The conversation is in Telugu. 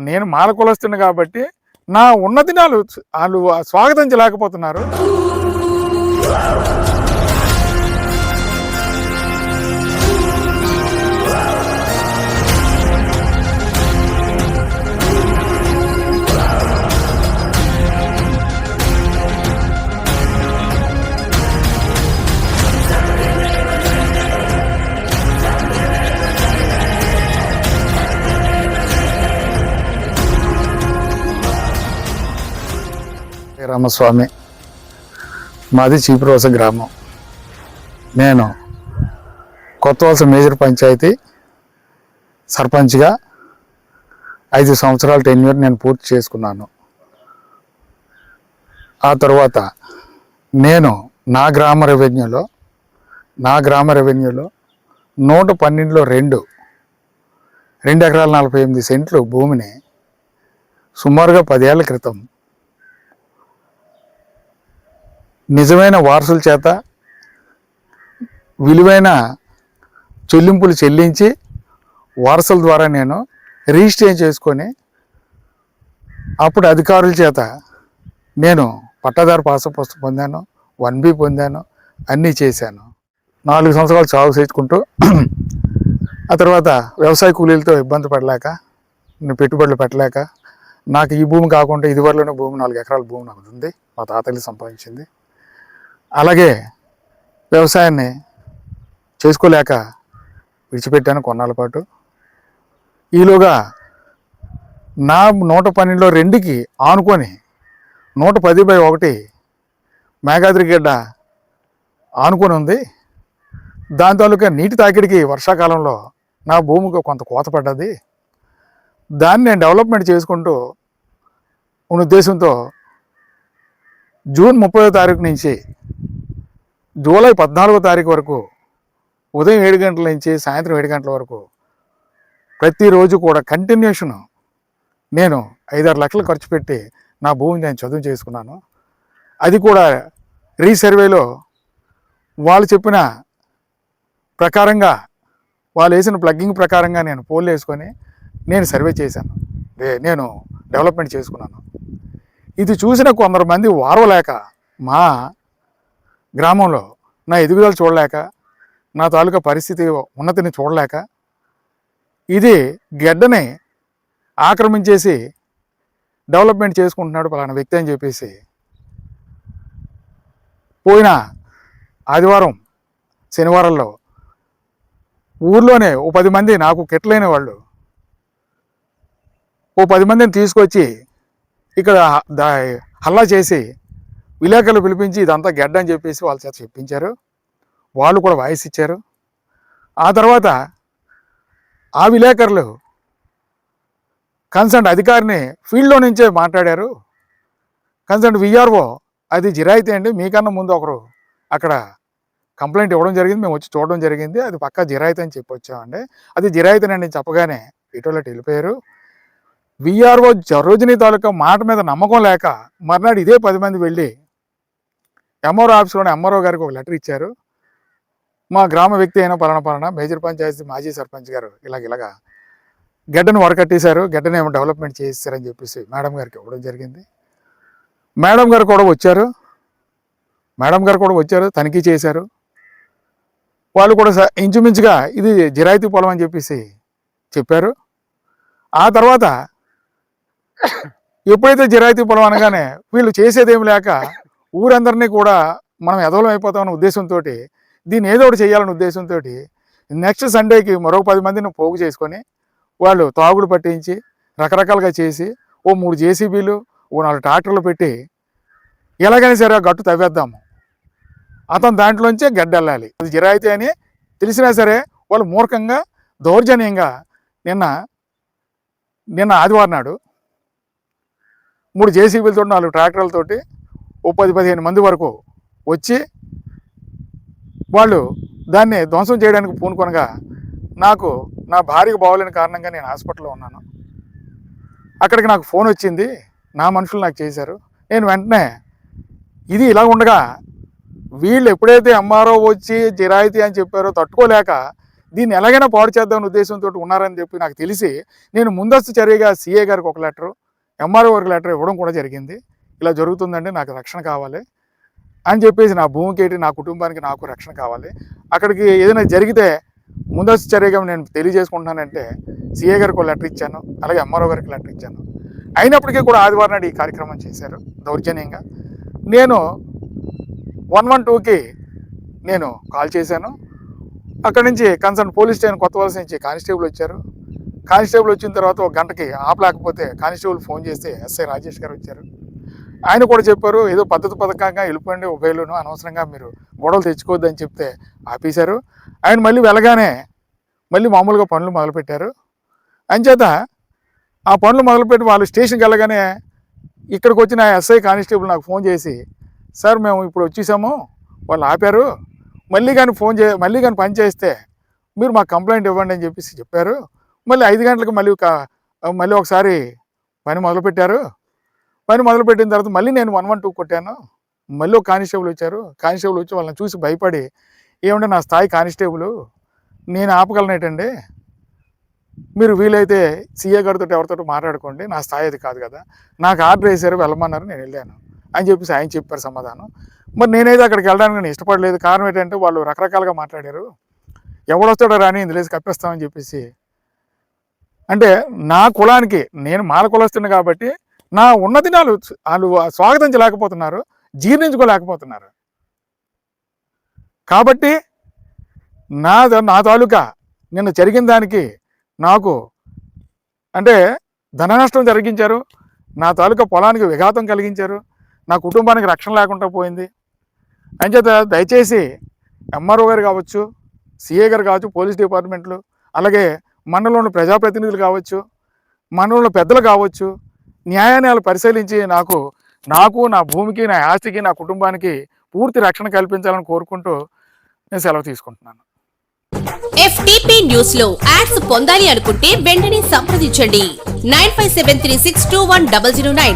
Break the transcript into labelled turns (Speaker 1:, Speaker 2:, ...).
Speaker 1: నేను మాల కులస్తుని కాబట్టి నా ఉన్నతినాలు వాళ్ళు స్వాగతించలేకపోతున్నారు. రామస్వామి, మాది చీపురవలస గ్రామం. నేను కొత్తవలస మేజర్ పంచాయతీ సర్పంచ్గా 5 సంవత్సరాల టెన్యూర్ నేను పూర్తి చేసుకున్నాను. ఆ తర్వాత నేను నా గ్రామ రెవెన్యూలో 112లో 2 ఎకరాల 48 సెంట్లు భూమిని సుమారుగా 10 ఏళ్ల క్రితం నిజమైన వారసుల చేత విలువైన చెల్లింపులు చెల్లించి వారసుల ద్వారా నేను రిజిస్ట్రేషన్ చేసుకొని అప్పుడు అధికారుల చేత నేను పట్టాదారు పాసుపుస్తకం పొందాను, 1B పొందాను, అన్నీ చేశాను. 4 సంవత్సరాలు సాగు చేసుకుంటూ ఆ తర్వాత వ్యవసాయ కూలీలతో ఇబ్బంది పడలేక, పెట్టుబడులు పెట్టలేక, నాకు ఈ భూమి కాకుండా ఇదివరలోనే భూమి 4 ఎకరాల భూమి నాకు ఉంది, మా తాతయ్యలు సంపాదించింది. అలాగే వ్యవసాయాన్ని చేసుకోలేక విడిచిపెట్టాను కొన్నాళ్ళ పాటు. ఈలోగా నా 112లో 2కి ఆనుకొని 110/1 మేఘాద్రి గడ్డ ఆనుకొని ఉంది. దాని తాలూకా నీటి తాకిడికి వర్షాకాలంలో నా భూమికి కొంత కోత పడ్డది. దాన్ని నేను డెవలప్మెంట్ చేసుకుంటూ ఉన్న ఉద్దేశంతో జూన్ 30వ తారీఖు నుంచి జూలై 14వ తారీఖు వరకు ఉదయం 7 గంటల నుంచి సాయంత్రం 7 గంటల వరకు ప్రతిరోజు కూడా కంటిన్యూషన్ నేను 5-6 లక్షలు ఖర్చు పెట్టి నా భూమిని నేను చదువు చేసుకున్నాను. అది కూడా రీసర్వేలో వాళ్ళు చెప్పిన ప్రకారంగా, వాళ్ళు వేసిన ప్లగ్గింగ్ ప్రకారంగా నేను పోల్ వేసుకొని నేను సర్వే చేశాను, నేను డెవలప్మెంట్ చేసుకున్నాను. ఇది చూసిన కొందరు వారవలేక మా గ్రామంలో నా ఎదుగుదల చూడలేక, నా తాలూకా పరిస్థితి ఉన్నతిని చూడలేక, ఇది గడ్డని ఆక్రమించేసి డెవలప్మెంట్ చేసుకుంటున్నాడు పలానా వ్యక్తి అని చెప్పేసి పోయిన ఆదివారం శనివారంలో ఊర్లోనే ఓ 10 మంది నాకు కెట్లైన వాళ్ళు ఓ 10 మందిని తీసుకొచ్చి ఇక్కడ హల్లా చేసి విలేకరులు పిలిపించి ఇదంతా గడ్డ అని చెప్పేసి వాళ్ళ చేత చెప్పించారు. వాళ్ళు కూడా వాయిస్ ఇచ్చారు. ఆ తర్వాత ఆ విలేకరులు కన్సర్న్ అధికారిని ఫీల్డ్లో నుంచే మాట్లాడారు. కన్సర్న్ విఆర్ఓ అది జిరాయితీ అండి, మీకన్నా ముందు ఒకరు అక్కడ కంప్లైంట్ ఇవ్వడం జరిగింది, మేము వచ్చి చూడడం జరిగింది, అది పక్కా జిరాయితీ అని చెప్పి వచ్చామండి. అది జిరాయితీనండి చెప్పగానే ఇటీవల వెళ్ళిపోయారు. విఆర్ఓ సరోజిని తాలూకా మాట మీద నమ్మకం లేక మర్నాడు ఇదే 10 మంది వెళ్ళి ఎంఆర్ఓ ఆఫీస్లోనే ఎంఆర్ఓ గారికి ఒక లెటర్ ఇచ్చారు. మా గ్రామ వ్యక్తి అయిన పలానా మేజర్ పంచాయతీ మాజీ సర్పంచ్ గారు ఇలాగా గడ్డను వరకట్టేశారు, గడ్డను ఏమో డెవలప్మెంట్ చేస్తారని చెప్పేసి మేడం గారికి ఇవ్వడం జరిగింది. మేడం గారు కూడా వచ్చారు, తనిఖీ చేశారు. వాళ్ళు కూడా ఇంచుమించుగా ఇది జిరాయితీ పొలం అని చెప్పేసి చెప్పారు. ఆ తర్వాత ఎప్పుడైతే జిరాయితీ పొలం అనగానే వీళ్ళు చేసేదేమి లేక ఊరందరినీ కూడా మనం ఎదవలం అయిపోతామన్న ఉద్దేశంతో, దీన్ని ఏదో ఒకటి చేయాలనే ఉద్దేశంతో నెక్స్ట్ సండేకి మరో 10 మందిని పోగు చేసుకొని వాళ్ళు తాగుడు పట్టించి రకరకాలుగా చేసి ఓ 3 జేసీబీలు ఓ 4 ట్రాక్టర్లు పెట్టి ఎలాగైనా సరే ఆ గట్టు తవ్వేద్దాము, అతను దాంట్లోంచే గడ్డ వెళ్ళాలి, అది జిరాయితీ అని తెలిసినా సరే వాళ్ళు మూర్ఖంగా దౌర్జన్యంగా నిన్న ఆదివారం నాడు 3 జేసీబీలతో 4 ట్రాక్టర్లతోటి ఓ 10-15 మంది వరకు వచ్చి వాళ్ళు దాన్ని ధ్వంసం చేయడానికి పూనుకొనగా నాకు నా భార్యకు బాగోలేని కారణంగా నేను హాస్పిటల్లో ఉన్నాను. అక్కడికి నాకు ఫోన్ వచ్చింది, నా మనుషులు నాకు చేశారు. నేను వెంటనే ఇది ఇలా ఉండగా వీళ్ళు ఎప్పుడైతే ఎంఆర్ఓ వచ్చి జిరాయితీ అని చెప్పారో తట్టుకోలేక దీన్ని ఎలాగైనా పాడు చేద్దామని ఉద్దేశంతో ఉన్నారని చెప్పి నాకు తెలిసి నేను ముందస్తు చర్యగా సిఏ గారికి ఒక లెటరు, ఎంఆర్ఓ గారికి లెటర్ ఇవ్వడం కూడా జరిగింది. ఇలా జరుగుతుందండి, నాకు రక్షణ కావాలి అని చెప్పేసి, నా భూమికి ఏంటి, నా కుటుంబానికి నాకు రక్షణ కావాలి, అక్కడికి ఏదైనా జరిగితే ముందస్తు చర్యగా నేను తెలియజేసుకుంటున్నానంటే సిఏ గారికి ఒక లెటర్ ఇచ్చాను, అలాగే ఎంఆర్ఓ గారికి లెటర్ ఇచ్చాను. అయినప్పటికీ కూడా ఆదివారం నాడు ఈ కార్యక్రమం చేశారు దౌర్జన్యంగా. నేను 112కి నేను కాల్ చేశాను. అక్కడి నుంచి కన్సర్న్ పోలీస్ స్టేషన్ కొత్త వలస నుంచి కానిస్టేబుల్ వచ్చారు. కానిస్టేబుల్ వచ్చిన తర్వాత ఒక గంటకి ఆపలేకపోతే కానిస్టేబుల్ ఫోన్ చేస్తే ఎస్ఐ రాజేష్ గారు వచ్చారు. ఆయన కూడా చెప్పారు, ఏదో పద్ధతిగా వెళ్ళిపోండి, ఉభయలోను అనవసరంగా మీరు గొడవలు తెచ్చుకోవద్దని చెప్తే ఆపేశారు. ఆయన మళ్ళీ వెళ్ళగానే మళ్ళీ మామూలుగా పనులు మొదలుపెట్టారు. అంచేత ఆ పనులు మొదలుపెట్టి వాళ్ళు స్టేషన్కి వెళ్ళగానే ఇక్కడికి వచ్చిన ఎస్ఐ కానిస్టేబుల్ నాకు ఫోన్ చేసి, సార్ మేము ఇప్పుడు వచ్చేసాము, వాళ్ళు ఆపారు, మళ్ళీ కానీ పని చేస్తే మీరు మాకు కంప్లైంట్ ఇవ్వండి అని చెప్పేసి చెప్పారు. మళ్ళీ 5 గంటలకు మళ్ళీ ఒకసారి పని మొదలుపెట్టారు. పని మొదలుపెట్టిన తర్వాత మళ్ళీ నేను 112 కొట్టాను. మళ్ళీ ఒక కానిస్టేబుల్ వచ్చారు. కానిస్టేబుల్ వచ్చి వాళ్ళని చూసి భయపడి, ఏమంటే నా స్థాయి కానిస్టేబుల్, నేను ఆపగలనేటండి, మీరు వీలైతే సీఏ గారితో ఎవరితో మాట్లాడుకోండి, నా స్థాయి అది కాదు కదా, నాకు ఆర్డర్ వేశారు, వెళ్ళమన్నారు, నేను వెళ్ళాను అని చెప్పేసి ఆయన చెప్పారు సమాధానం. మరి నేనైతే అక్కడికి వెళ్ళడానికి నేను ఇష్టపడలేదు. కారణం ఏంటంటే వాళ్ళు రకరకాలుగా మాట్లాడారు, ఎవడొస్తాడో రాని ఇందులేసి కప్పేస్తామని చెప్పేసి. అంటే నా కులానికి, నేను మాల కులస్తుని కాబట్టి నా ఉన్నతిని వాళ్ళు స్వాగతించలేకపోతున్నారు, జీర్ణించుకోలేకపోతున్నారు. కాబట్టి నా తాలూకా నిన్న జరిగిన దానికి నాకు అంటే ధన నష్టం జరిగించారు, నా తాలూకా పొలానికి విఘాతం కలిగించారు, నా కుటుంబానికి రక్షణ లేకుండా పోయింది. అంచేత దయచేసి ఎంఆర్ఓ గారు కావచ్చు, సిఏ గారు కావచ్చు, పోలీస్ డిపార్ట్మెంట్లు, అలాగే మండలంలోని ప్రజాప్రతినిధులు కావచ్చు, మండలంలో పెద్దలు కావచ్చు, న్యాయాన్ని పరిశీలించి నాకు నా భూమికి, నా ఆస్తికి, నా కుటుంబానికి పూర్తి రక్షణ కల్పించాలని కోరుకుంటూ నేను సెలవు తీసుకుంటున్నాను.
Speaker 2: FTP న్యూస్ లో యాడ్స్ పొందాలి అనుకుంటే వెంటనే సంప్రదించండి 9573621009.